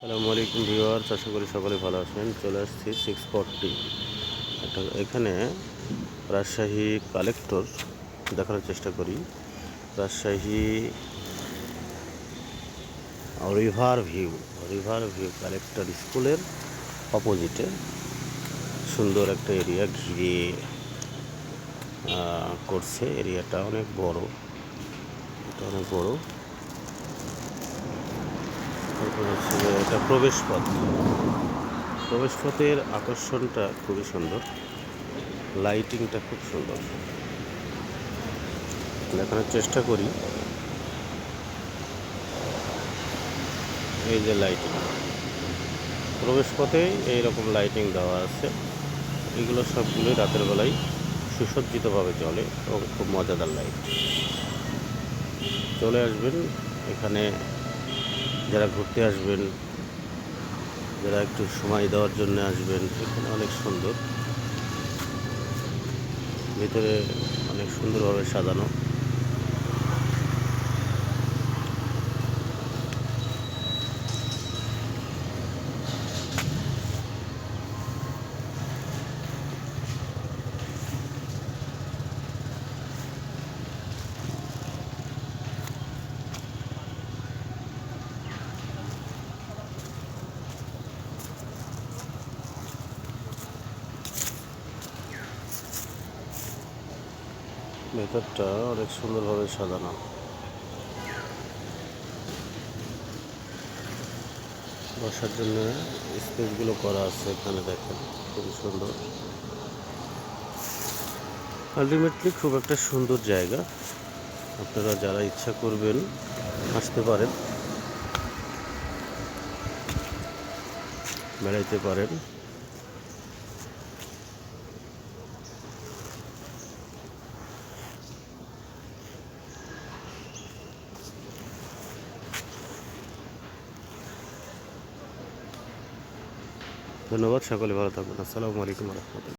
আসসালামু আলাইকুম ভিউয়ার্স, আশা করি সকলে ভালো আছেন। চলে আসছি 640 এখানে রাজশাহী কালেক্টর দেখানোর চেষ্টা করি। রাজশাহী রিভার ভিউ কালেক্টর স্কুলের অপোজিটে সুন্দর একটা এরিয়া ঘিরে করছে। এরিয়াটা অনেক বড়, তারপরে হচ্ছে এটা প্রবেশপথের আকর্ষণটা খুবই সুন্দর, লাইটিংটা খুব সুন্দর। দেখানোর চেষ্টা করি। এই যে লাইটিং, প্রবেশপথে এইরকম লাইটিং দেওয়া আছে। এগুলো সবগুলোই রাতের বেলায় সুসজ্জিতভাবে চলে এবং খুব মজাদার লাইট। চলে আসবেন এখানে, যারা ঘুরতে আসবেন, যারা একটু সময় দেওয়ার জন্য আসবেন। এখানে অনেক সুন্দর, ভিতরে অনেক সুন্দরভাবে সাজানো। ভেতরটা অনেক সুন্দরভাবে সাজানো। বসার জন্য স্পেসগুলো করা আছে এখানে, দেখেন খুবই সুন্দর। আলটিমেটলি খুব একটা সুন্দর জায়গা। আপনারা যারা ইচ্ছা করবেন আসতে পারেন, বেড়াইতে পারেন। ধন্যবাদ, সকলে ভালো থাকবেন। আসসালামু আলাইকুম রহমতুল্লাহ।